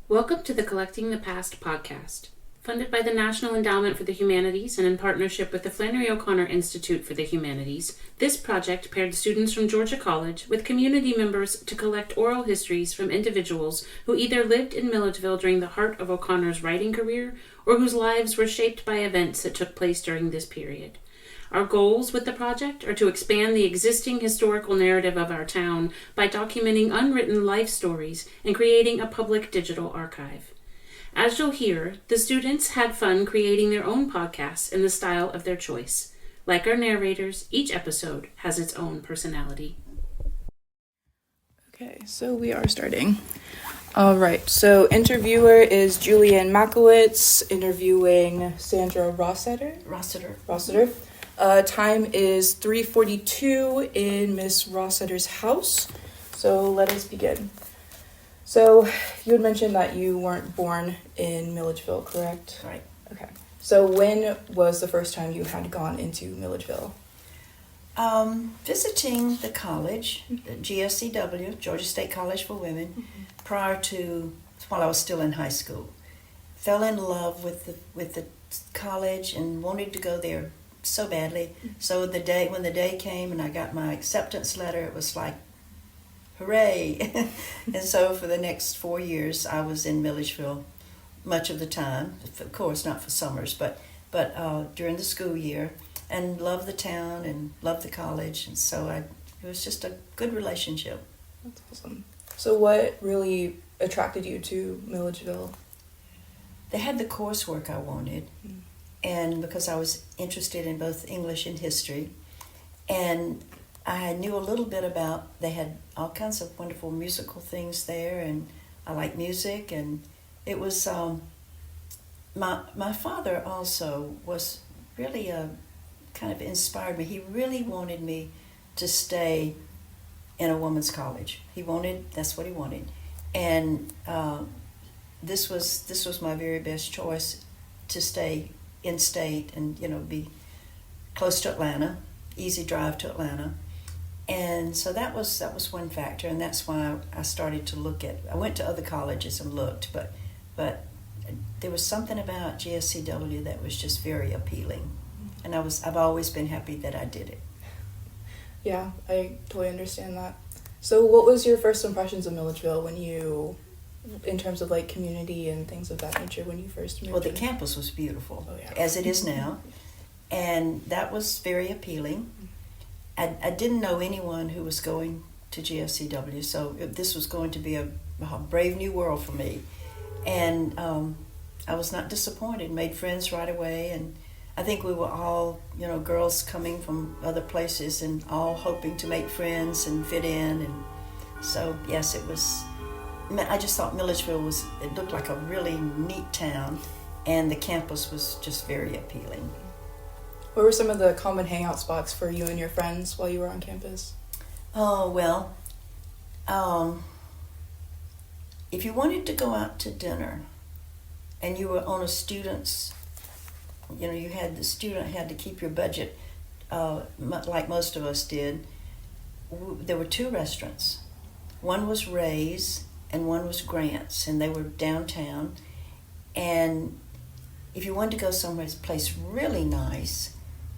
Welcome to the Collecting the Past podcast. Funded by the National Endowment for the Humanities and in partnership with the Flannery O'Connor Institute for the Humanities, this project paired students from Georgia College with community members to collect oral histories from individuals who either lived in Milledgeville during the heart of O'Connor's writing career or whose lives were shaped by events that took place during this period. Our goals with the project are to expand the existing historical narrative of our town by documenting unwritten life stories and creating a public digital archive. As you'll hear, the students had fun creating their own podcasts in the style of their choice. Like our narrators, each episode has its own personality. Okay, so we are starting. All right, so interviewer is Juliann Mackiewicz, interviewing Sandra Rosseter. Time is 3:42 in Miss Rosseter's house. So let us begin. So you had mentioned that you weren't born in Milledgeville, correct? Right. Okay. So when was the first time you had gone into Milledgeville? Visiting the college, the GSCW, Georgia State College for Women, while I was still in high school. Fell in love with the college and wanted to go there so badly. So when the day came and I got my acceptance letter, it was like, hooray. And so for the next 4 years, I was in Milledgeville much of the time. Of course, not for summers, but during the school year, and loved the town and loved the college. And so it was just a good relationship. That's awesome. So what really attracted you to Milledgeville? They had the coursework I wanted. And because I was interested in both English and history, and I knew a little bit they had all kinds of wonderful musical things there, and I like music, and it was, my father also was really kind of inspired me. He really wanted me to stay in a woman's college. That's what he wanted. And this was my very best choice, to stay in state and be close to Atlanta, easy drive to Atlanta. And so that was one factor, and that's why I started to look at. I went to other colleges and looked, but there was something about GSCW that was just very appealing, and I've always been happy that I did it. Yeah, I totally understand that. So what was your first impressions of Milledgeville in terms of like community and things of that nature, when you first moved? Well, the campus was beautiful, as it is now, and that was very appealing. I didn't know anyone who was going to GSCW, so this was going to be a brave new world for me. And I was not disappointed, made friends right away, and I think we were all, girls coming from other places and all hoping to make friends and fit in. And so, yes, I just thought Milledgeville it looked like a really neat town, and the campus was just very appealing. What were some of the common hangout spots for you and your friends while you were on campus? Oh, well, if you wanted to go out to dinner and you were on a student's, the student had to keep your budget, like most of us did, there were 2 restaurants. One was Ray's and one was Grant's, and they were downtown. And if you wanted to go somewhere, place really nice,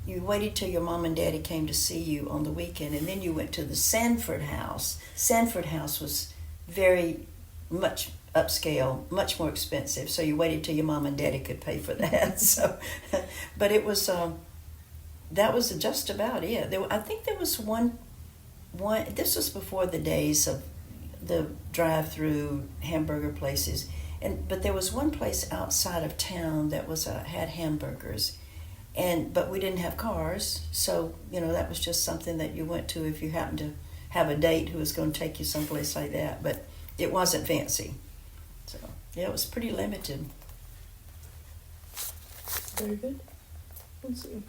you waited till your mom and daddy came to see you on the weekend, and then you went to the Sanford House. Sanford House was very much upscale, much more expensive, so you waited till your mom and daddy could pay for that. So, but it was that was just about it. I think there was one. This was before the days of the drive-through hamburger places, but there was one place outside of town that had hamburgers, but we didn't have cars, so that was just something that you went to if you happened to have a date who was going to take you someplace like that. But it wasn't fancy, so yeah, it was pretty limited. Very good. Let's see.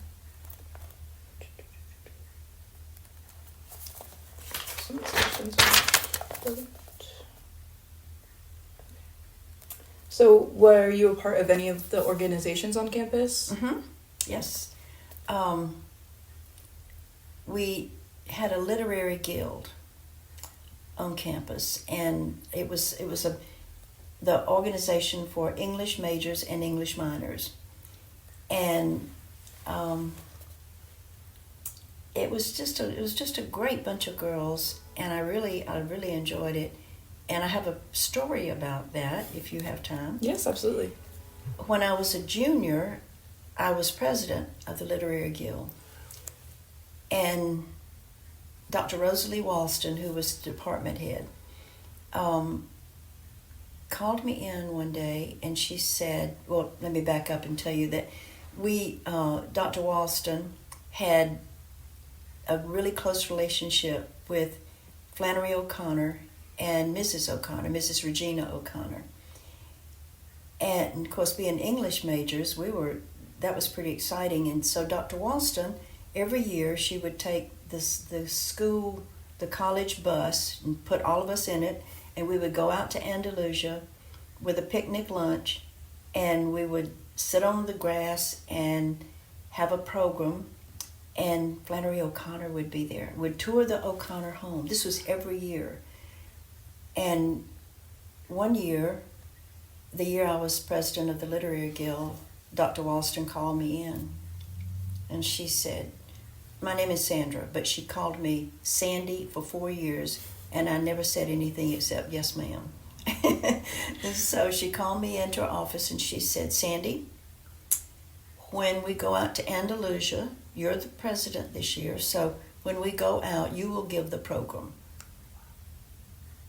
Some questions are important. So, were you a part of any of the organizations on campus? Mm-hmm. Yes. We had a literary guild on campus, and it was the organization for English majors and English minors. And it was just a great bunch of girls, and I really enjoyed it. And I have a story about that if you have time. Yes, absolutely. When I was a junior, I was president of the Literary Guild. And Dr. Rosalie Walston, who was the department head, called me in one day, and she said, well, let me back up and tell you that Dr. Walston had a really close relationship with Flannery O'Connor and Mrs. O'Connor, Mrs. Regina O'Connor. And of course, being English majors, that was pretty exciting. And so Dr. Walston, every year she would take the college bus and put all of us in it, and we would go out to Andalusia with a picnic lunch, and we would sit on the grass and have a program, and Flannery O'Connor would be there. We'd tour the O'Connor home. This was every year. And one year, the year I was president of the Literary Guild, Dr. Walston called me in, and she said, my name is Sandra, but she called me Sandy for 4 years, and I never said anything except, yes, ma'am. And so she called me into her office, and she said, Sandy, when we go out to Andalusia, you're the president this year, so when we go out, you will give the program.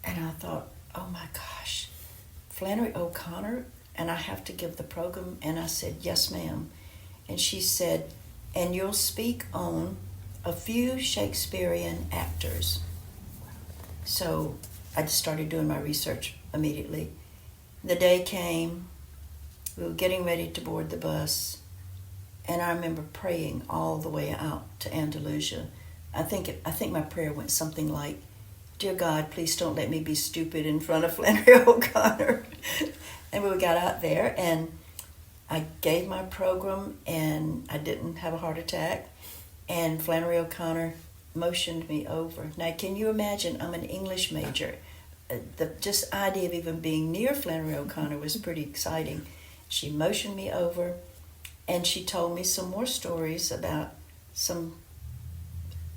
And I thought, oh my gosh, Flannery O'Connor, and I have to give the program? And I said, yes, ma'am. And she said, and you'll speak on a few Shakespearean actors. So I just started doing my research immediately. The day came, we were getting ready to board the bus, and I remember praying all the way out to Andalusia. I think my prayer went something like, dear God, please don't let me be stupid in front of Flannery O'Connor. And we got out there, and I gave my program, and I didn't have a heart attack, and Flannery O'Connor motioned me over. Now, can you imagine? I'm an English major. The just idea of even being near Flannery O'Connor was pretty exciting. She motioned me over, and she told me some more stories about some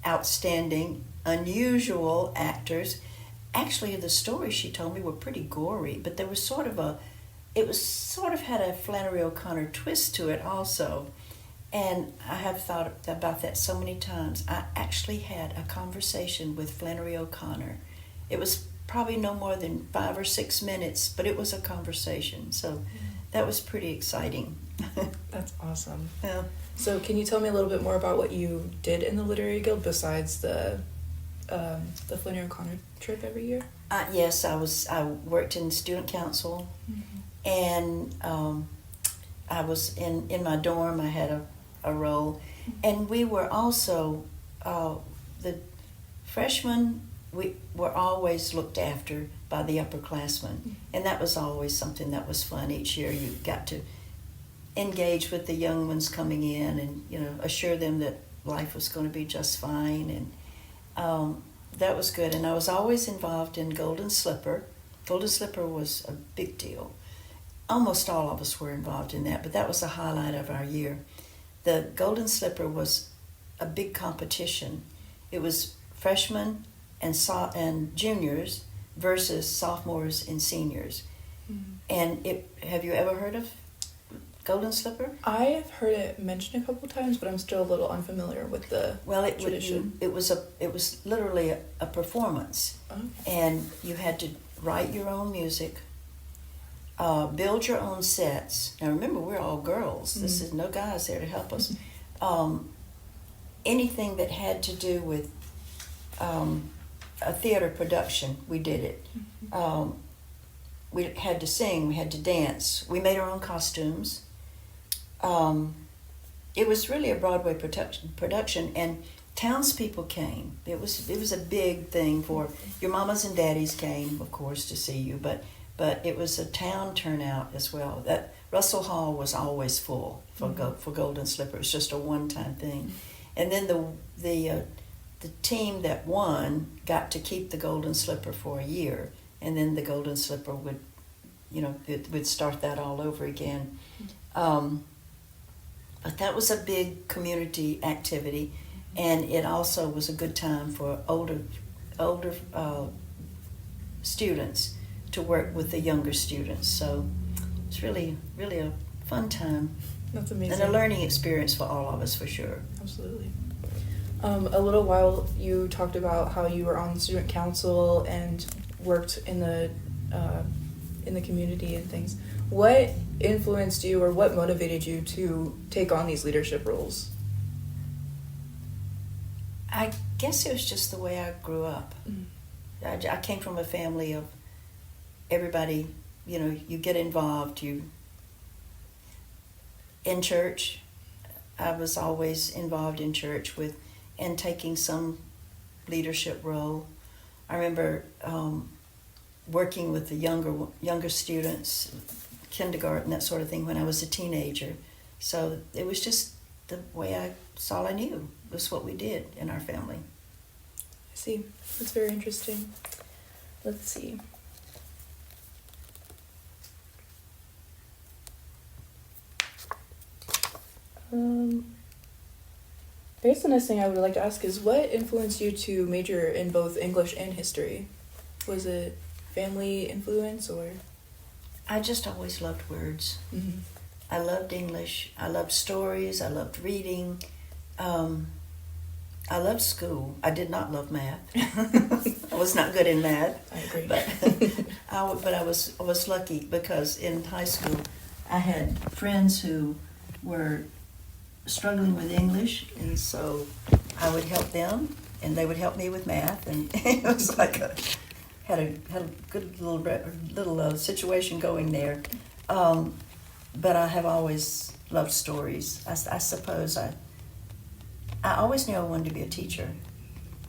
outstanding, unusual actors. Actually, the stories she told me were pretty gory, but there was sort of had a Flannery O'Connor twist to it also. And I have thought about that so many times. I actually had a conversation with Flannery O'Connor. It was probably no more than 5 or 6 minutes, but it was a conversation. So that was pretty exciting. That's awesome. Yeah. So can you tell me a little bit more about what you did in the Literary Guild besides the Flannery O'Connor trip every year? Yes, I worked in student council, and I was in my dorm. I had a role, and we were also the freshmen. We were always looked after by the upperclassmen, and that was always something that was fun. Each year, you got to engage with the young ones coming in, and assure them that life was going to be just fine, and that was good. And I was always involved in Golden Slipper. Golden Slipper was a big deal. Almost all of us were involved in that, but that was the highlight of our year. The Golden Slipper was a big competition. It was freshmen and juniors versus sophomores and seniors. And have you ever heard of Golden Slipper? I have heard it mentioned a couple times, but I'm still a little unfamiliar with the tradition. It was literally a performance, and you had to write your own music, build your own sets. Now remember, we're all girls. This is no guys there to help us. Anything that had to do with a theater production, we did it. We had to sing, we had to dance. We made our own costumes. It was really a Broadway production, and townspeople came. It was a big thing for your mamas and daddies came, of course, to see you, but it was a town turnout as well. That Russell Hall was always full for Golden Slipper. It was just a one-time thing, and then the team that won got to keep the Golden Slipper for a year, and then the Golden Slipper would we'd start that all over again. But that was a big community activity, and it also was a good time for older students to work with the younger students. So it's really, really a fun time. That's amazing. And a learning experience for all of us, for sure. Absolutely. A little while you talked about how you were on student council and worked in the community and things. What influenced you, or what motivated you to take on these leadership roles? I guess it was just the way I grew up. Mm-hmm. I came from a family of everybody, you get involved. In church, I was always involved in church and taking some leadership role. I remember working with the younger students, kindergarten, that sort of thing, when I was a teenager. So it was just the way it's all I knew. It was what we did in our family. I see. That's very interesting. Let's see. I guess the next thing I would like to ask is, what influenced you to major in both English and history? Was it family influence, or? I just always loved words. Mm-hmm. I loved English. I loved stories. I loved reading. I loved school. I did not love math. I was not good in math. I agree. But I was lucky, because in high school I had friends who were struggling with English, and so I would help them, and they would help me with math, and it was like had a good little situation going there. But I have always loved stories. I suppose I always knew I wanted to be a teacher.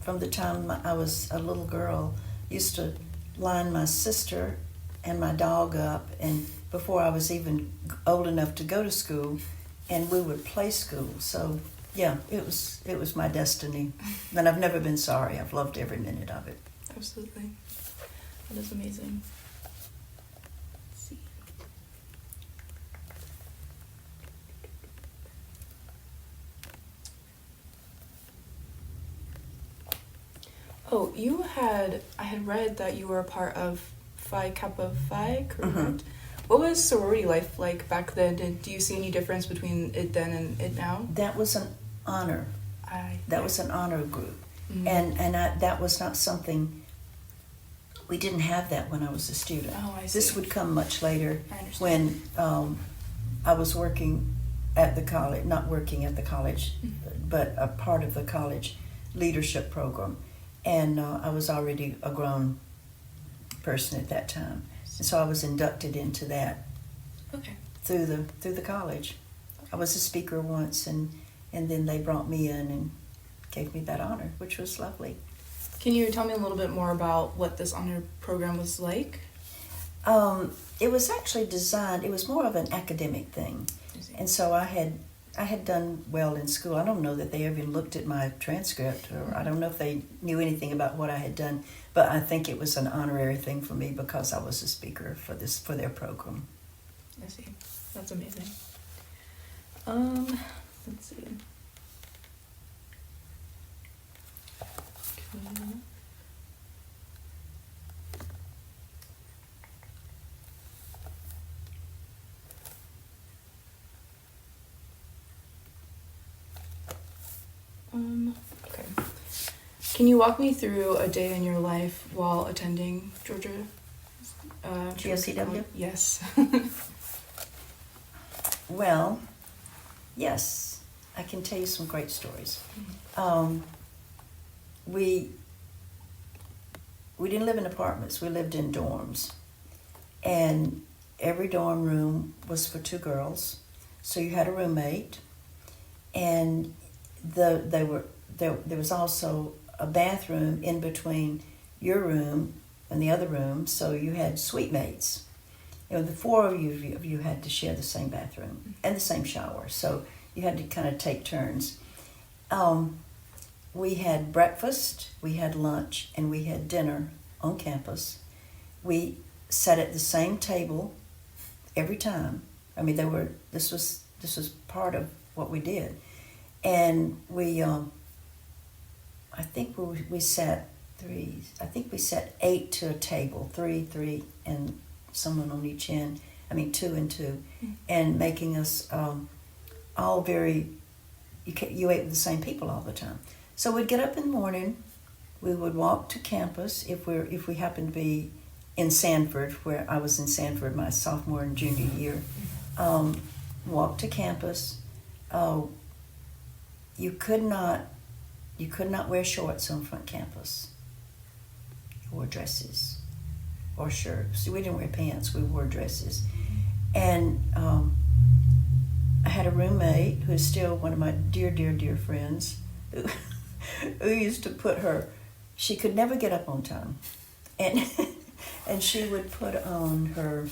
From the time I was a little girl, I used to line my sister and my dog up, and before I was even old enough to go to school, and we would play school. So yeah, it was my destiny, and I've never been sorry. I've loved every minute of it. Absolutely. That is amazing. Let's see. Oh, I had read that you were a part of Phi Kappa Phi, correct? Mm-hmm. What was sorority life like back then? Do you see any difference between it then and it now? That was an honor. That was an honor group. Mm-hmm. And that was not something, we didn't have that when I was a student. Oh, I see. This would come much later, I understand. when I was working at the college, not working at the college, mm-hmm. but a part of the college leadership program. And I was already a grown person at that time. And so I was inducted into that. Okay. Through the college. I was a speaker once, and then they brought me in and gave me that honor, which was lovely. Can you tell me a little bit more about what this honor program was like? It was actually designed, it was more of an academic thing. And so I had done well in school. I don't know that they even looked at my transcript, or I don't know if they knew anything about what I had done, but I think it was an honorary thing for me because I was a speaker for their program. I see. That's amazing. Let's see. Okay. Can you walk me through a day in your life while attending Georgia? GSCW? Yes. Well, yes, I can tell you some great stories. We didn't live in apartments, we lived in dorms. And every dorm room was for 2 girls. So you had a roommate, and there was also a bathroom in between your room and the other room, so you had suite mates. The 4 of you had to share the same bathroom and the same shower, so you had to kind of take turns. We had breakfast, we had lunch, and we had dinner on campus. We sat at the same table every time. I mean, this was part of what we did. And we, I think we sat we sat 8 to a table, three, and someone on each end. I mean, 2 and 2, and making us all very. You ate with the same people all the time. So we'd get up in the morning. We would walk to campus if we happened to be in Sanford, where I was in Sanford my sophomore and junior year. Walk to campus. You could not wear shorts on front campus. You wore dresses or shirts. We didn't wear pants. We wore dresses. And I had a roommate who is still one of my dear friends who used to put she could never get up on time. And she would put on her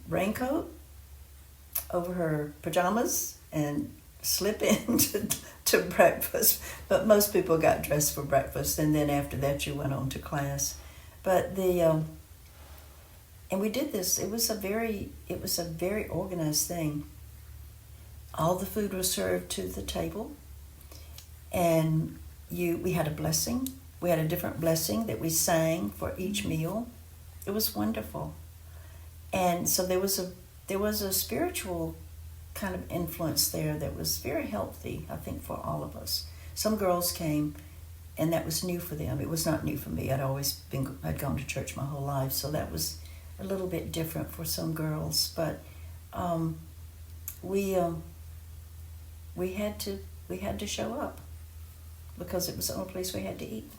raincoat over her pajamas and slip into to breakfast. But most people got dressed for breakfast, and then after that you went on to class. But and we did this. It was a very organized thing. All the food was served to the table, and we had a blessing. We had a different blessing that we sang for each meal. It was wonderful. And so there was a spiritual kind of influence there that was very healthy, I think, for all of us. Some girls came, and that was new for them. It was not new for me. I'd gone to church my whole life, so that was a little bit different for some girls. But we had to show up because it was the only place we had to eat.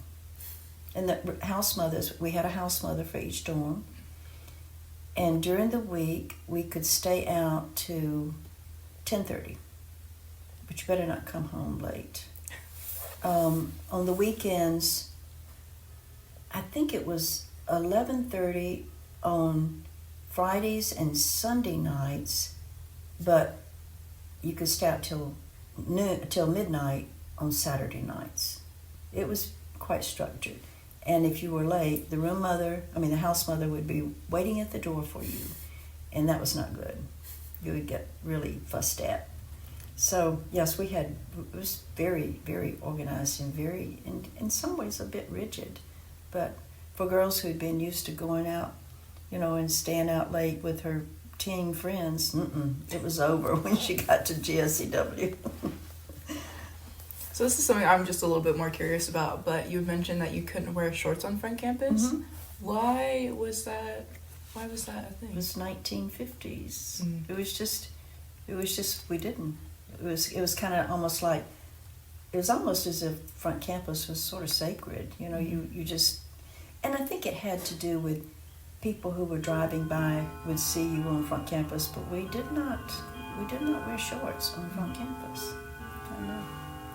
And the house mothers, we had a house mother for each dorm. And during the week, we could stay out to 10:30, but you better not come home late. On the weekends, I think it was 11:30 on Fridays and Sunday nights, but you could stay out till midnight on Saturday nights. It was quite structured. And if you were late, the house mother would be waiting at the door for you, and that was not good. You would get really fussed at. So yes, it was very, very organized and very, in some ways, a bit rigid. But for girls who had been used to going out, and staying out late with her teen friends, it was over when she got to GSCW. So this is something I'm just a little bit more curious about, but you mentioned that you couldn't wear shorts on front campus. Mm-hmm. Why was that a thing? It was 1950s. It was just we didn't. It was kind of almost like, it was almost as if front campus was sort of sacred. You just, and I think it had to do with people who were driving by would see you on front campus, but we did not wear shorts on front campus. I know.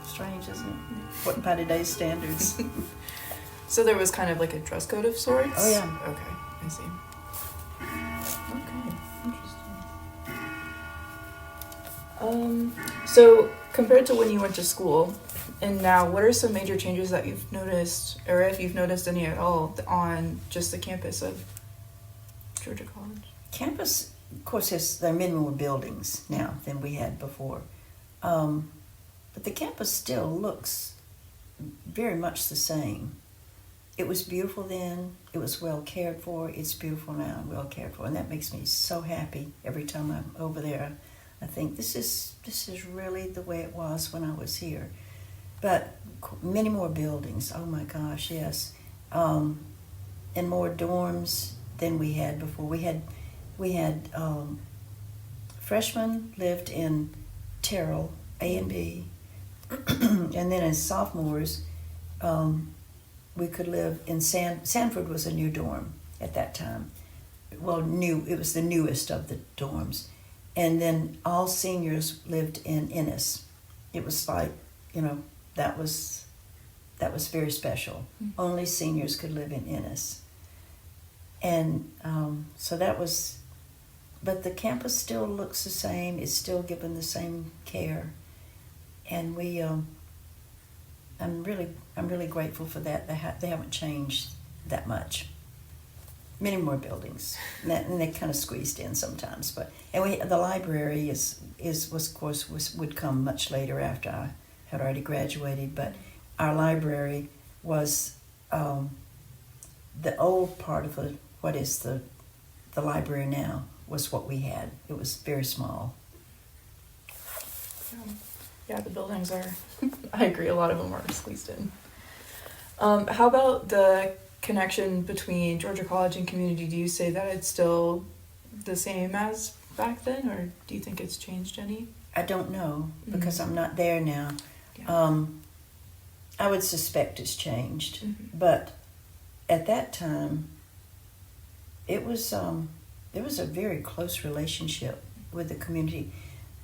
Strange, isn't it? What by today's standards. So there was kind of like a dress code of sorts? Oh, yeah. Okay, I see. Okay, interesting. So compared to when you went to school and now, what are some major changes that you've noticed, or if you've noticed any at all, on just the campus of Georgia College? Campus, of course, there are many more buildings now than we had before. But the campus still looks very much the same. It was beautiful then. It was well cared for. It's beautiful now and well cared for. And that makes me so happy every time I'm over there. I think this is really the way it was when I was here. But many more buildings. Oh my gosh, yes. And more dorms than we had before. We had freshmen lived in Terrell, A and B. And then as sophomores, we could live in Sanford was a new dorm at that time. Well, it was the newest of the dorms. And then all seniors lived in Ennis. It was like, that was very special. Mm-hmm. Only seniors could live in Ennis. And so that was, but the campus still looks the same. It's still given the same care. And I'm really grateful for that. They haven't changed that much. many more buildings, and they kind of squeezed in sometimes. But the library would come much later after I had already graduated. But our library was the old part of what is the library now was what we had. It was very small. Yeah, the buildings are. I agree. A lot of them are squeezed in. How about the connection between Georgia College and community? Do you say that it's still the same as back then, or do you think it's changed any? I don't know because I'm not there now. Yeah. I would suspect it's changed, but at that time, it was there was a very close relationship with the community.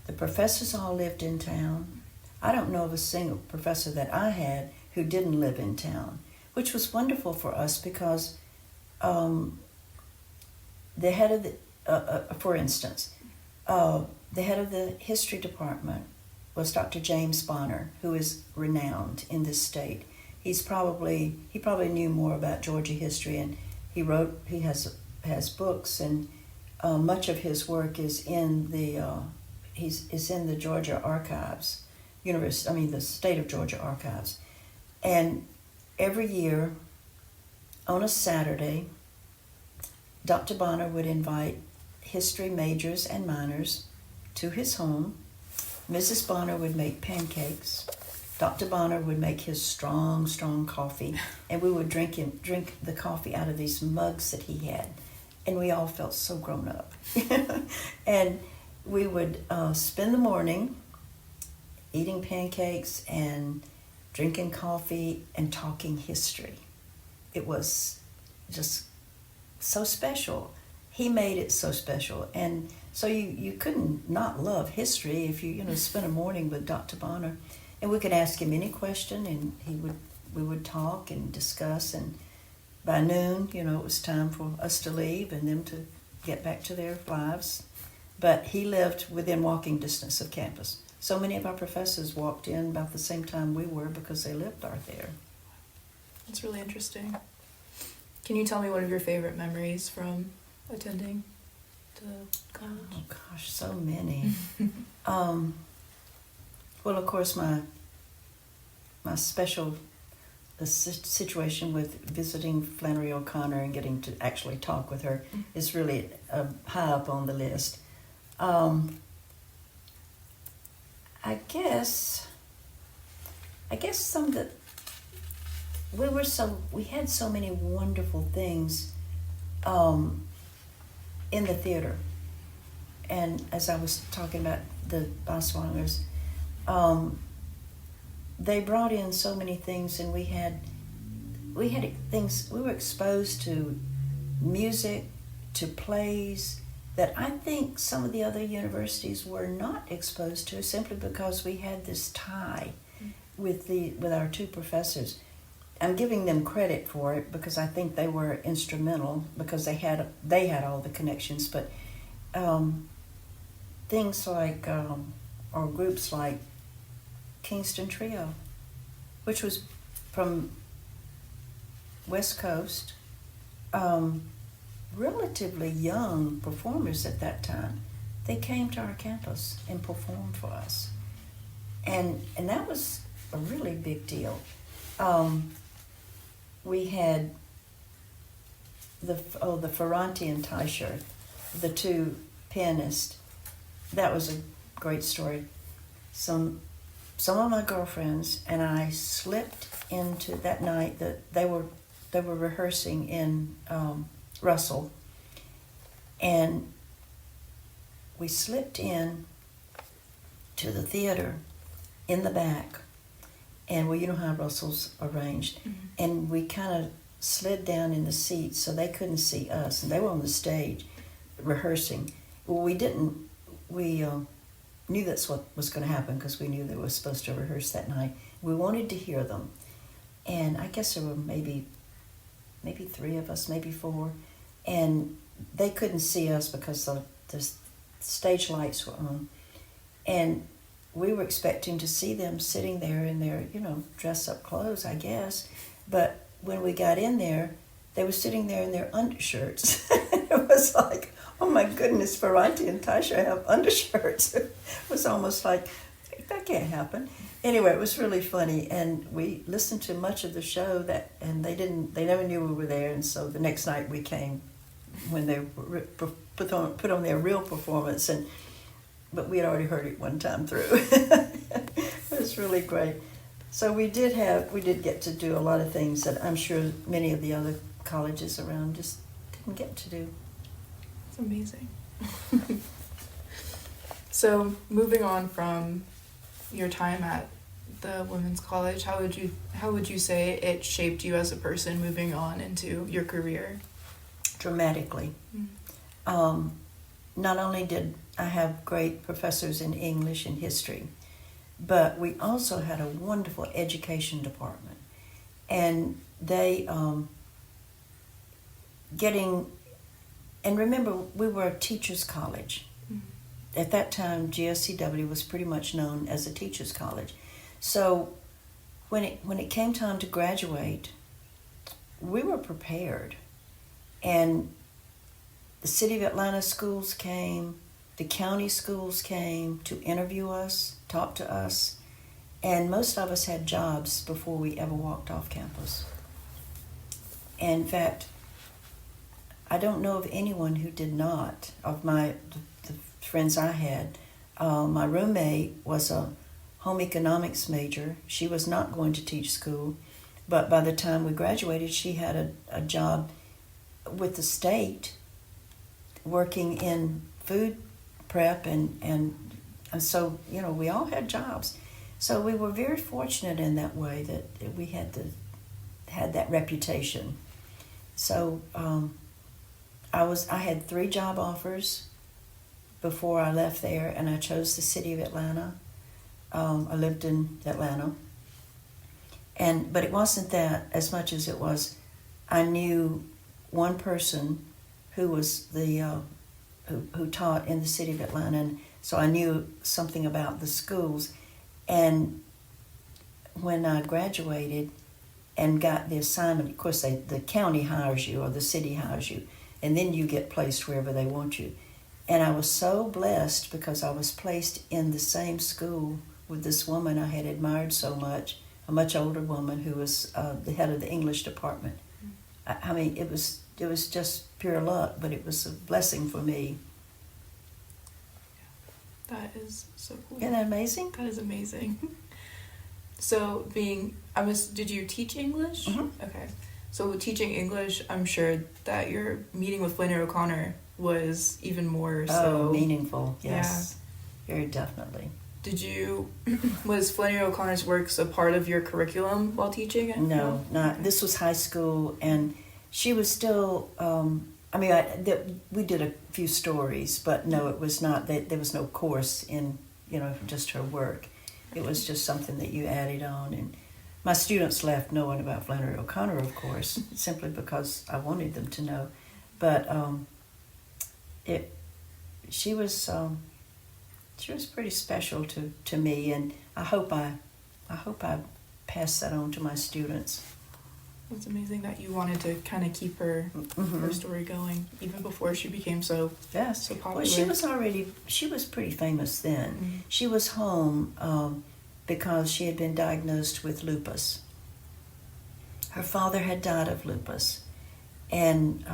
The professors all lived in town. I don't know of a single professor that I had who didn't live in town, which was wonderful for us because the head of for instance, the head of the history department was Dr. James Bonner, who is renowned in this state. He probably knew more about Georgia history, and he has books, and much of his work is in the is in the Georgia archives, the state of Georgia archives. And every year on a Saturday, Dr. Bonner would invite history majors and minors to his home. Mrs. Bonner would make pancakes. Dr. Bonner would make his strong, strong coffee, and we would drink the coffee out of these mugs that he had, and we all felt so grown up. And we would spend the morning eating pancakes and drinking coffee and talking history. It was just so special. He made it so special, and so you couldn't not love history if you spent a morning with Dr. Bonner. And we could ask him any question, and we would talk and discuss. And by noon, it was time for us to leave and them to get back to their lives. But he lived within walking distance of campus. So many of our professors walked in about the same time we were because they lived right there. That's really interesting. Can you tell me one of your favorite memories from attending the college? Oh gosh, so many. Well, of course, my special situation with visiting Flannery O'Connor and getting to actually talk with her is really high up on the list. I guess some that we had so many wonderful things in the theater, and as I was talking about the Boswangers, they brought in so many things, and we had things. We were exposed to music, to plays that I think some of the other universities were not exposed to, simply because we had this tie with our two professors. I'm giving them credit for it because I think they were instrumental because they had all the connections. But things like or groups like Kingston Trio, which was from West Coast, relatively young performers at that time. They came to our campus and performed for us, and that was a really big deal. We had the Ferranti and Teicher, the two pianists. That was a great story. Some of my girlfriends and I slipped into that night that they were rehearsing in Russell, and we slipped in to the theater in the back, and you know how Russell's arranged, and we kind of slid down in the seats so they couldn't see us, and they were on the stage rehearsing. Well, we knew that's what was going to happen because we knew they were supposed to rehearse that night. We wanted to hear them, and I guess there were maybe 3 of us, maybe 4, and they couldn't see us because the stage lights were on, and we were expecting to see them sitting there in their dress-up clothes, I guess. But when we got in there, they were sitting there in their undershirts. It was like, oh my goodness, Ferranti and Tasha have undershirts. It was almost like, that can't happen. Anyway, it was really funny, and we listened to much of the show and they never knew we were there, and so the next night we came when they put on their real performance, but we had already heard it one time through. It was really great. So we did get to do a lot of things that I'm sure many of the other colleges around just didn't get to do. It's amazing. So moving on from your time at the women's college, how would you say it shaped you as a person moving on into your career? Dramatically. Not only did I have great professors in English and history, but we also had a wonderful education department. And they and remember, we were a teacher's college. At that time, GSCW was pretty much known as a teacher's college. So when it came time to graduate, we were prepared. And the City of Atlanta schools came, the county schools came to interview us, talk to us, and most of us had jobs before we ever walked off campus. And in fact, I don't know of anyone who did not. Of the friends I had, my roommate was a home economics major. She was not going to teach school, but by the time we graduated, she had a job with the state working in food prep, and so, we all had jobs. So we were very fortunate in that way that we had that reputation. So I had 3 job offers before I left there, and I chose the City of Atlanta. I lived in Atlanta, but it wasn't that as much as it was I knew one person who was who taught in the City of Atlanta, and so I knew something about the schools. And when I graduated and got the assignment, of course the county hires you or the city hires you, and then you get placed wherever they want you. And I was so blessed because I was placed in the same school with this woman I had admired so much, a much older woman who was the head of the English department. I mean, it was just pure luck, but it was a blessing for me. That is so cool. Isn't that amazing? That is amazing. So did you teach English? Mm-hmm. Okay. So teaching English, I'm sure that your meeting with Flannery O'Connor was even more so meaningful. Yes, yeah. Very definitely. Was Flannery O'Connor's works a part of your curriculum while teaching it? No, not. This was high school, and she was still. We did a few stories, but no, it was not. There was no course in just her work. It was just something that you added on, and my students left knowing about Flannery O'Connor, of course, simply because I wanted them to know. But she was pretty special to me, and I hope I pass that on to my students. It's amazing that you wanted to kind of keep her story going even before she became so popular. Well, she was pretty famous then. Mm-hmm. She was home because she had been diagnosed with lupus. Her father had died of lupus, and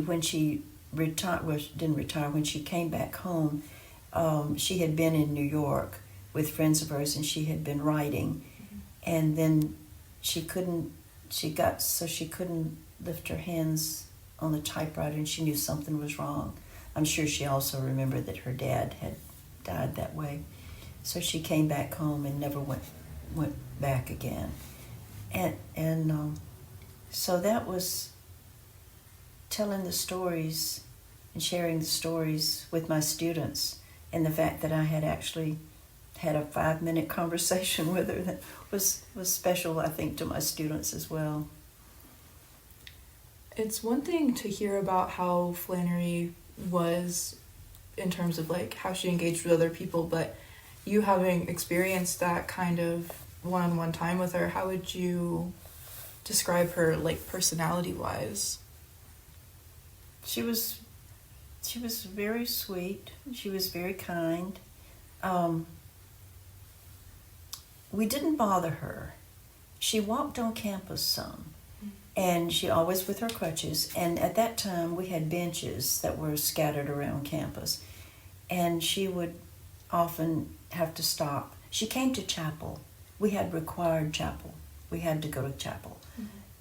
when she retired, didn't retire, when she came back home, she had been in New York with friends of hers, and she had been writing, and then she couldn't lift her hands on the typewriter, and she knew something was wrong. I'm sure she also remembered that her dad had died that way. So she came back home and never went back again. And so that was telling the stories and sharing the stories with my students, and the fact that I had actually had a 5-minute conversation with her that was special, I think, to my students as well. It's one thing to hear about how Flannery was in terms of like how she engaged with other people, but you having experienced that kind of one-on-one time with her, how would you describe her, like, personality-wise? She was very sweet. She was very kind. We didn't bother her. She walked on campus some, and she always with her crutches. And at that time, we had benches that were scattered around campus, and she would often have to stop. She came to chapel. We had required chapel. We had to go to chapel.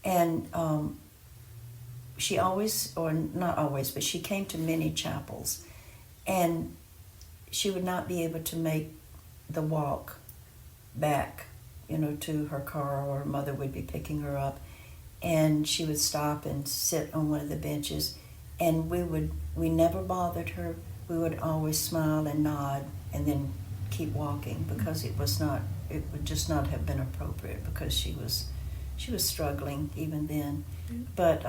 And she always, or not always, but she came to many chapels, and she would not be able to make the walk back, to her car, or her mother would be picking her up, and she would stop and sit on one of the benches, and we never bothered her. We would always smile and nod and then keep walking, because it would just not have been appropriate, because she was struggling even then. But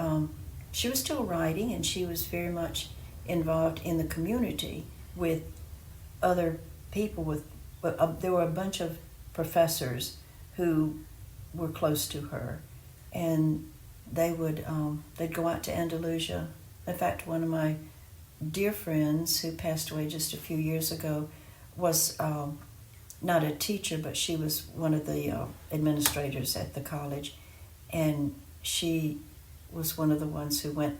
she was still writing, and she was very much involved in the community with other people. There were a bunch of professors who were close to her, and they'd go out to Andalusia. In fact, one of my dear friends who passed away just a few years ago was not a teacher, but she was one of the administrators at the college, and she was one of the ones who went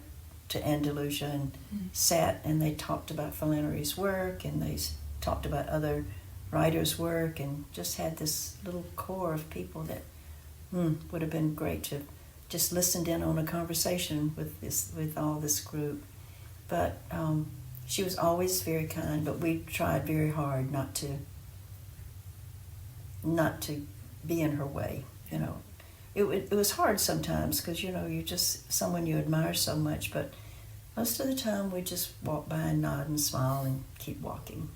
to Andalusia and sat, and they talked about Flannery's work, and they talked about other writers' work, and just had this little core of people that would have been great to just listened in on a conversation with all this group. But she was always very kind, but we tried very hard not to be in her way. It was hard sometimes, because you're just someone you admire so much, but most of the time we just walk by and nod and smile and keep walking.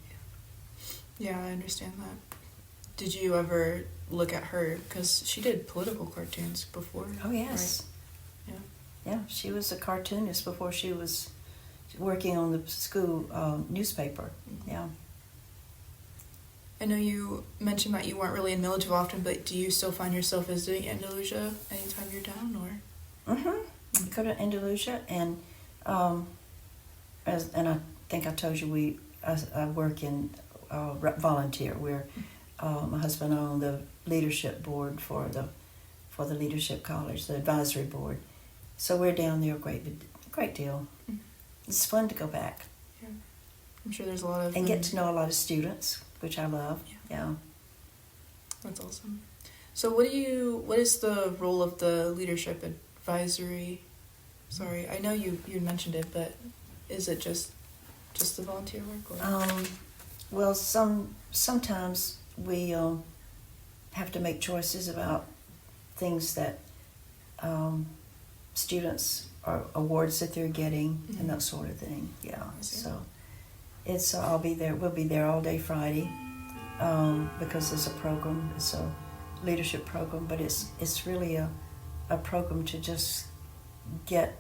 Yeah, I understand that. Did you ever look at her, because she did political cartoons before? Oh, yes. Right? Yeah, she was a cartoonist before she was working on the school newspaper. Yeah. I know you mentioned that you weren't really in Milledgeville often, but do you still find yourself visiting Andalusia anytime you're down, or? Mm-hmm. Go to Andalusia, and I think I told you I work in volunteer. We're my husband on the leadership board for the leadership college, the advisory board. So we're down there a great deal. It's fun to go back. Yeah, I'm sure there's a lot of and get to know a lot of students, which I love. Yeah. That's awesome. So what is the role of the leadership advisory? Sorry, I know you mentioned it, but is it just the volunteer work? Or? Well, sometimes we have to make choices about things that students or awards that they're getting and that sort of thing. Yeah. So it's I'll be there. We'll be there all day Friday because there's a program. It's a leadership program, but it's really a program to just get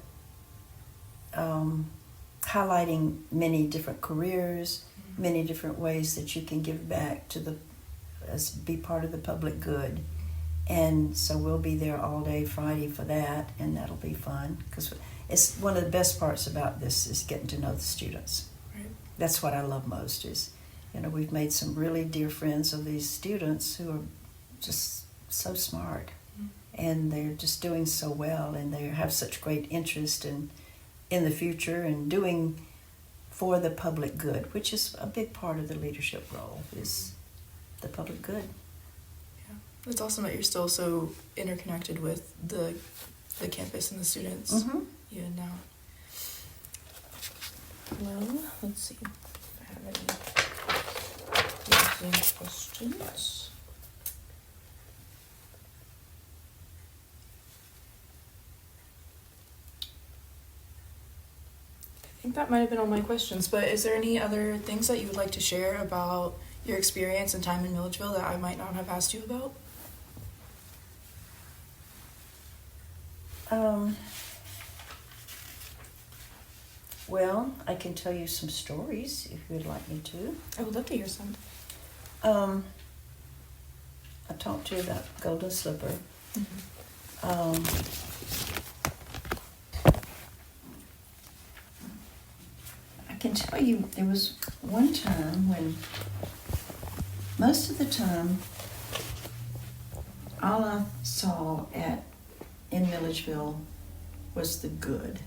highlighting many different careers, many different ways that you can give back to be part of the public good. And so we'll be there all day Friday for that, and that'll be fun, because it's one of the best parts about this is getting to know the students. Right. That's what I love most is, we've made some really dear friends of these students who are just so smart, and they're just doing so well, and they have such great interest in the future and doing for the public good, which is a big part of the leadership role, is the public good. Yeah, it's awesome that you're still so interconnected with the campus and the students even now. Well, let's see if I have any questions. I think that might have been all my questions, but is there any other things that you would like to share about your experience and time in Milledgeville that I might not have asked you about? Well, I can tell you some stories if you would like me to. I would love to hear some. I talked to you about Golden Slipper. I can tell you there was one time when most of the time all I saw in Milledgeville was the good.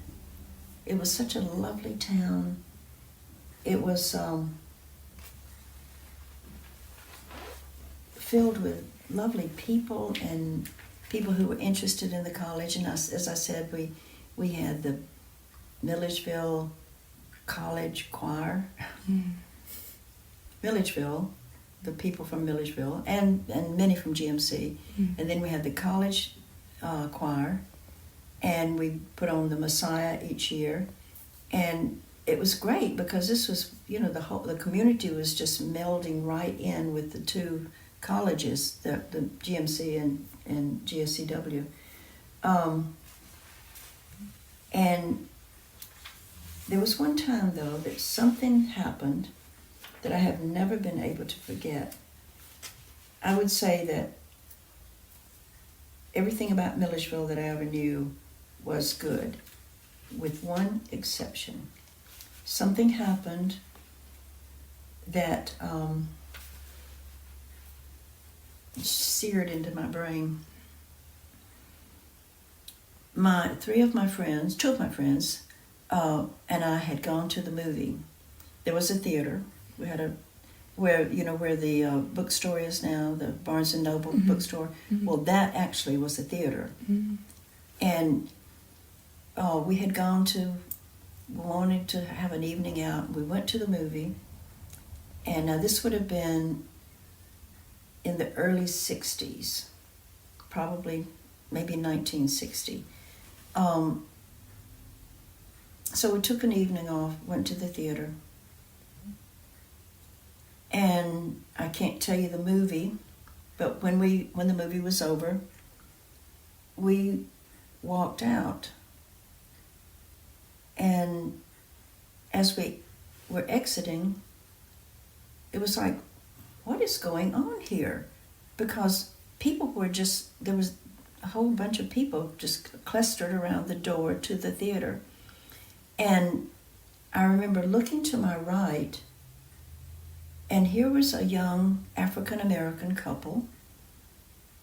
It was such a lovely town. It was filled with lovely people and people who were interested in the college. And as I said, we had the Milledgeville College Choir. Milledgeville, the people from Milledgeville, and many from GMC. And then we had the college choir, and we put on the Messiah each year. And it was great because this was, the community was just melding right in with the two colleges, the GMC and GSCW. And there was one time, though, that something happened that I have never been able to forget. I would say that everything about Milledgeville that I ever knew was good, with one exception. Something happened that seared into my brain. Two of my friends, and I had gone to the movie. There was a theater. We had where the bookstore is now, the Barnes and Noble bookstore. Well, that actually was a theater. And we had wanted to have an evening out. We went to the movie, and this would have been in the early 60s, probably maybe 1960. So we took an evening off, went to the theater, and I can't tell you the movie, but when the movie was over, we walked out, and as we were exiting, it was like, what is going on here? Because there was a whole bunch of people just clustered around the door to the theater. And I remember looking to my right, and here was a young African-American couple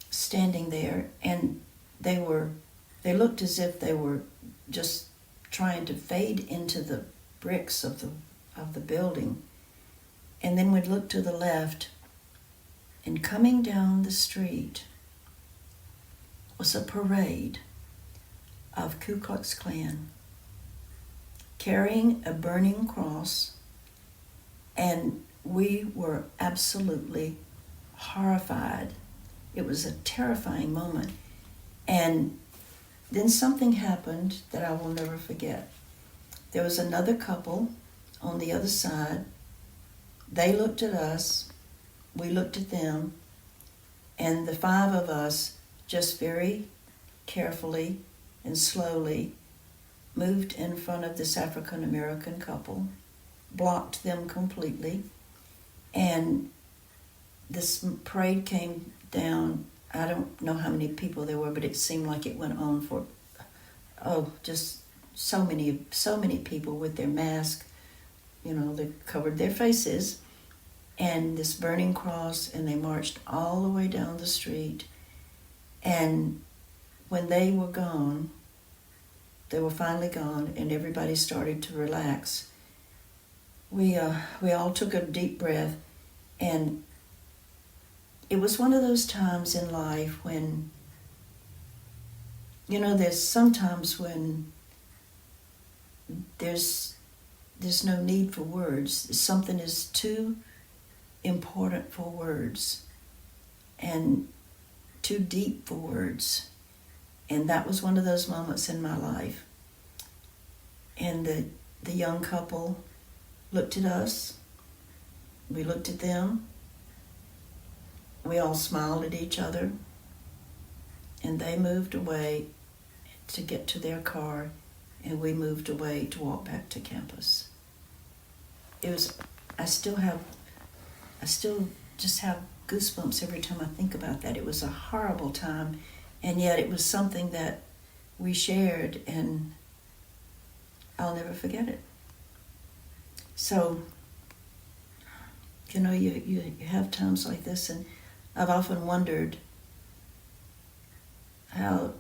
standing there, and they looked as if they were just trying to fade into the bricks of the building. And then we'd look to the left, and coming down the street was a parade of Ku Klux Klan carrying a burning cross, and we were absolutely horrified. It was a terrifying moment. And then something happened that I will never forget. There was another couple on the other side. They looked at us, we looked at them, and the five of us just very carefully and slowly moved in front of this African-American couple, blocked them completely, and this parade came down. I don't know how many people there were, but it seemed like it went on for, just so many people with their mask, they covered their faces, and this burning cross, and they marched all the way down the street. And when they were gone, they were finally gone, and everybody started to relax. We all took a deep breath, and it was one of those times in life when, there's sometimes when there's no need for words. Something is too important for words and too deep for words. And that was one of those moments in my life. And the young couple looked at us. We looked at them. We all smiled at each other. And they moved away to get to their car, and we moved away to walk back to campus. I still just have goosebumps every time I think about that. It was a horrible time, And yet it was something that we shared, and I'll never forget it. So, you have times like this, and I've often wondered how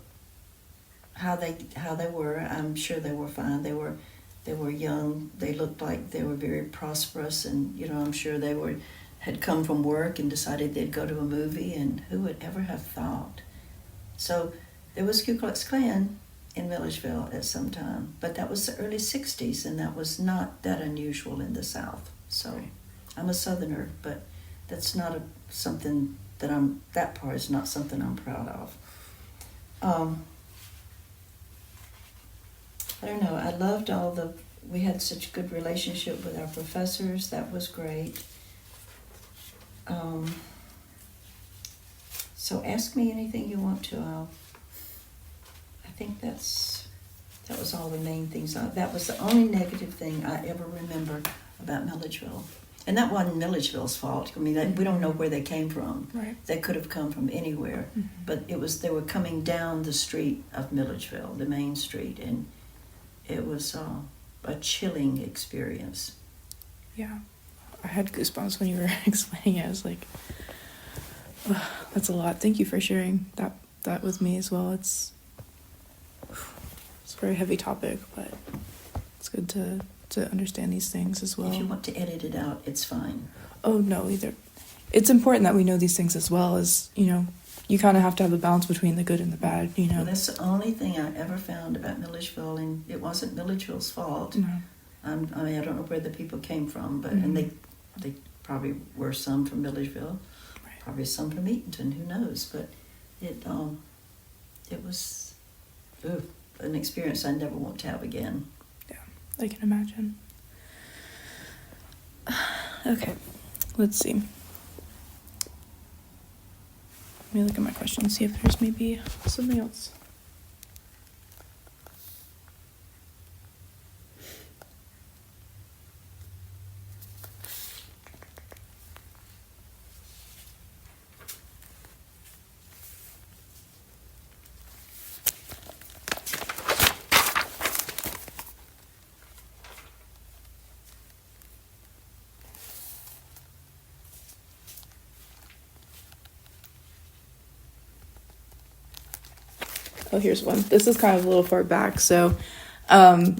they were. I'm sure they were fine. They were young. They looked like they were very prosperous, and I'm sure they had come from work and decided they'd go to a movie, and who would ever have thought? So there was Ku Klux Klan in Milledgeville at some time, but that was the early 60s, and that was not that unusual in the South. So Right. I'm a Southerner, but that's not something that part is not something I'm proud of. I don't know, I loved we had such a good relationship with our professors. That was great. So ask me anything you want to. I think that was all the main things. That was the only negative thing I ever remember about Milledgeville. And that wasn't Milledgeville's fault. I mean, we don't know where they came from. Right. They could have come from anywhere. Mm-hmm. But they were coming down the street of Milledgeville, the main street, and it was a chilling experience. Yeah. I had goosebumps when you were explaining it. I was like, oh, that's a lot. Thank you for sharing that with me as well. It's a very heavy topic, but it's good to understand these things as well. If you want to edit it out, it's fine. Oh, no, either. It's important that we know these things as well as, you kind of have to have a balance between the good and the bad, Well, that's the only thing I ever found about Milledgeville, and it wasn't Milledgeville's fault. No. I don't know where the people came from, but Mhm. and they probably were some from Milledgeville, Right. probably some from Eatonton, who knows? But it was an experience I never want to have again. I can imagine. Okay, let's see. Let me look at my questions, see if there's maybe something else. Oh, here's one. This is kind of a little far back, so I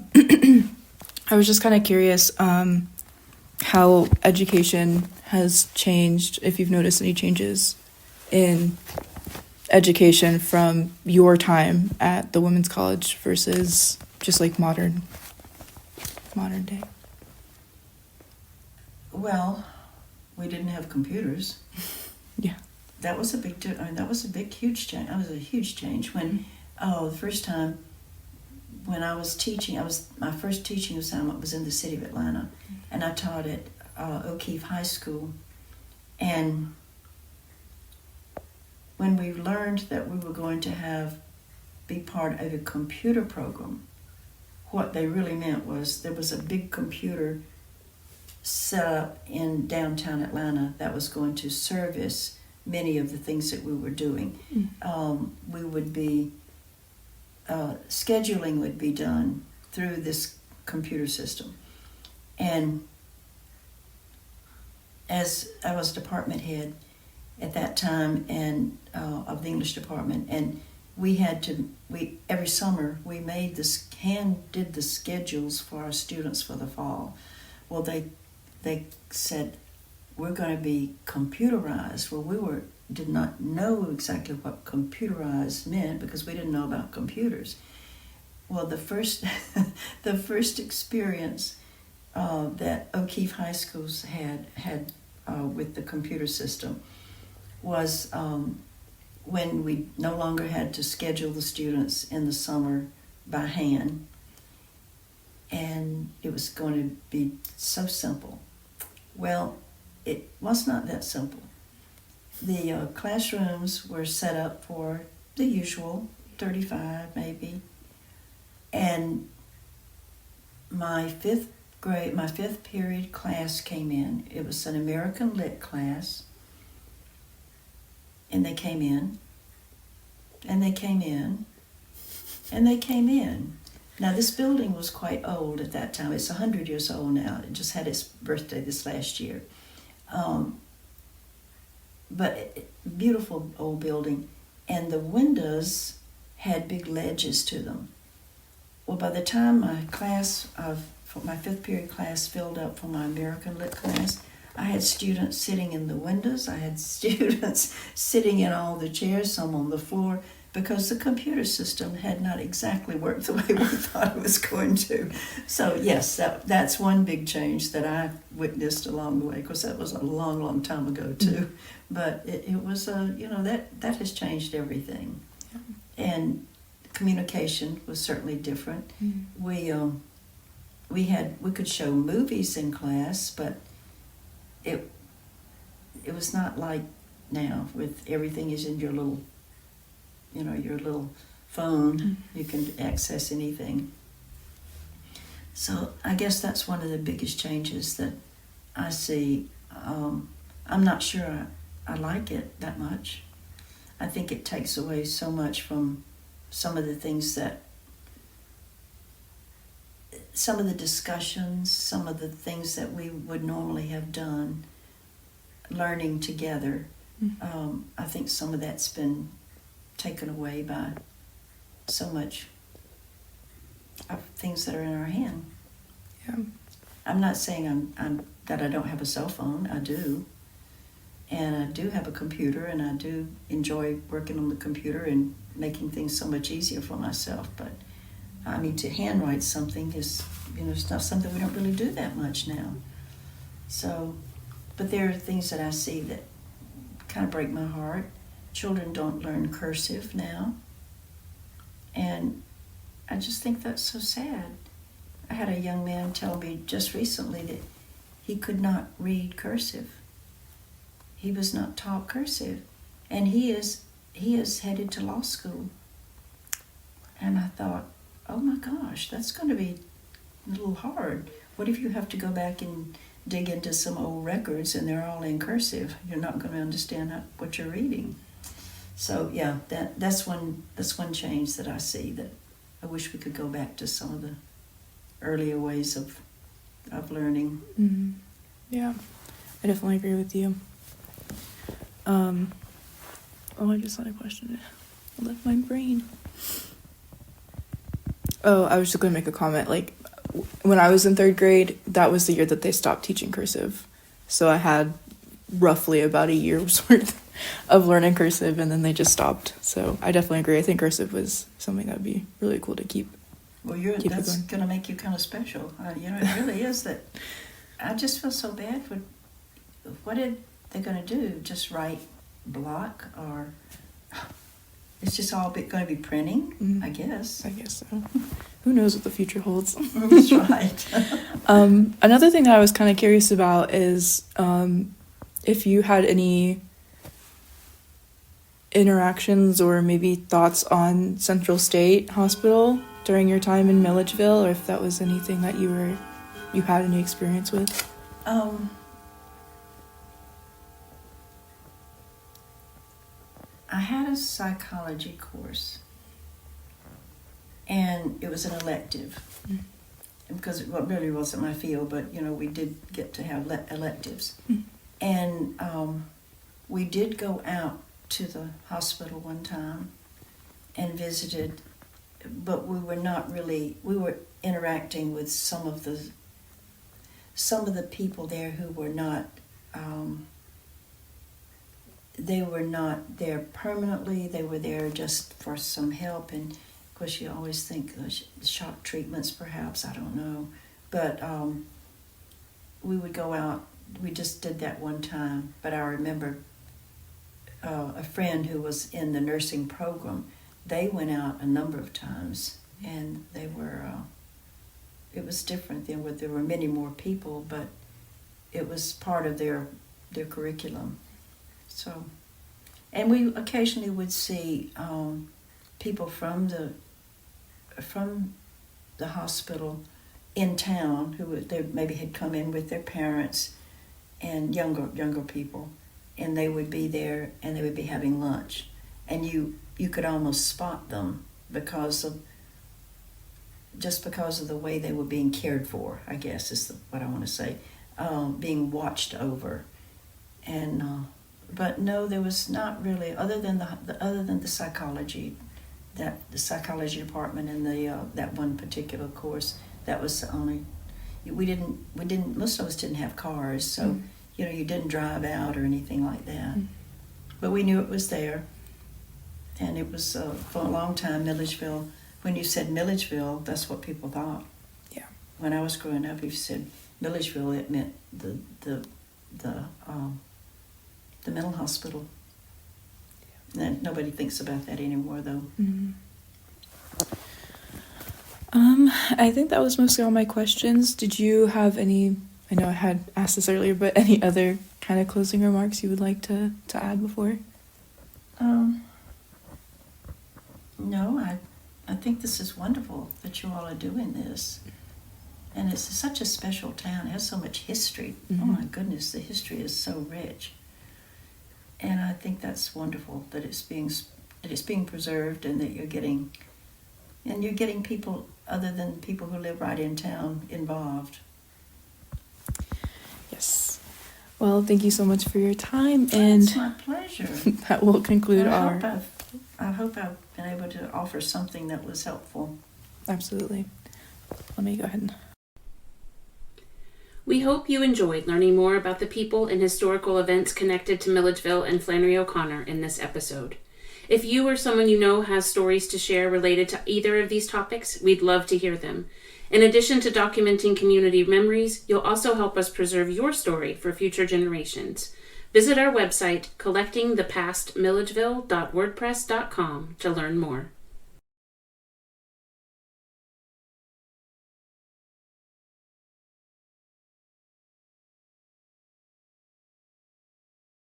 was just kind of curious how education has changed, if you've noticed any changes in education from your time at the women's college versus just like modern day. Well, we didn't have computers. Yeah. That was a big. Huge change. That was a huge change when. The first time when I was teaching, my first teaching assignment was in the city of Atlanta, and I taught at O'Keefe High School. And when we learned that we were going to be part of a computer program, what they really meant was there was a big computer set up in downtown Atlanta that was going to service many of the things that we were doing. We would be scheduling would be done through this computer system. And as I was department head at that time and of the English department, and we every summer we did the schedules for our students for the fall. Well, they said we're going to be computerized. Well, did not know exactly what computerized meant because we didn't know about computers. Well, the first experience that O'Keefe High Schools had with the computer system was when we no longer had to schedule the students in the summer by hand, and it was going to be so simple. Well, it was not that simple. The classrooms were set up for the usual 35 maybe, and my fifth period class came in. It was an American Lit class, and they came in, And they came in. Now, this building was quite old at that time. It's 100 years old now. It just had its birthday this last year. But beautiful old building. And the windows had big ledges to them. Well, by the time my fifth period class filled up for my American Lit class, I had students sitting in the windows. I had students sitting in all the chairs, some on the floor, because the computer system had not exactly worked the way we thought it was going to. So yes, that's one big change that I witnessed along the way. Of course, that was a long, long time ago too. But it was that has changed everything. Yeah. And communication was certainly different. Mm. We could show movies in class, but it was not like now with everything is in your little phone. Mm. You can access anything. So I guess that's one of the biggest changes that I see. I'm not sure I like it that much. I think it takes away so much from some of the things some of the discussions, some of the things that we would normally have done, learning together. Mm-hmm. I think some of that's been taken away by so much of things that are in our hand. Yeah. I'm not saying that I don't have a cell phone. I do. And I do have a computer, and I do enjoy working on the computer and making things so much easier for myself. But I mean, to handwrite something is, it's not something we don't really do that much now. So, but there are things that I see that kind of break my heart. Children don't learn cursive now. And I just think that's so sad. I had a young man tell me just recently that he could not read cursive. He was not taught cursive. And he is headed to law school. And I thought, oh my gosh, that's going to be a little hard. What if you have to go back and dig into some old records and they're all in cursive? You're not going to understand what you're reading. So yeah, that's one change that I see, that I wish we could go back to some of the earlier ways of learning. Mm-hmm. Yeah, I definitely agree with you. I just had a question. I left my brain. Oh, I was just going to make a comment. Like, when I was in third grade, that was the year that they stopped teaching cursive. So I had roughly about a year's worth of learning cursive, and then they just stopped. So I definitely agree. I think cursive was something that would be really cool to keep. Well, that's going to make you kind of special. It really is. That I just feel so bad for what are they going to do? Just write block, or it's just all going to be printing? Mm-hmm. I guess so. Who knows what the future holds? That's right. Another thing that I was kind of curious about is if you had any interactions or maybe thoughts on Central State Hospital during your time in Milledgeville, or if that was anything that you had any experience with. I had a psychology course, and it was an elective, because it really wasn't my field, but we did get to have electives. And we did go out to the hospital one time and visited, but we were interacting with some of the people there who were not, they were not there permanently. They were there just for some help. And of course, you always think shock treatments, perhaps, I don't know. But we would go out. We just did that one time. But I remember a friend who was in the nursing program. They went out a number of times, and they were. It was different then. There were many more people, but it was part of their curriculum. So, and we occasionally would see people from the hospital in town they maybe had come in with their parents and younger people, and they would be there and they would be having lunch, and you could almost spot them because of the way they were being cared for, I guess is what I want to say, being watched over. And but no, there was not really, other than the psychology, that the psychology department and that one particular course, that was the only. We didn't. Most of us didn't have cars, so you didn't drive out or anything like that. But we knew it was there, and it was for a long time Milledgeville. When you said Milledgeville, that's what people thought. Yeah. When I was growing up, if you said Milledgeville, it meant the mental hospital. Yeah. And nobody thinks about that anymore, though. Mm-hmm. I think that was mostly all my questions. Did you have any? I know I had asked this earlier, but any other kind of closing remarks you would like to add before? No, I think this is wonderful that you all are doing this. And it's such a special town. It has so much history. Mm-hmm. Oh my goodness, the history is so rich. And I think that's wonderful that it's being preserved, and that you're getting people other than people who live right in town involved. Yes. Well, thank you so much for your time, and it's my pleasure. That will conclude I hope I've been able to offer something that was helpful. Absolutely. Let me go ahead and... We hope you enjoyed learning more about the people and historical events connected to Milledgeville and Flannery O'Connor in this episode. If you or someone you know has stories to share related to either of these topics, we'd love to hear them. In addition to documenting community memories, you'll also help us preserve your story for future generations. Visit our website, collectingthepastmilledgeville.wordpress.com, to learn more.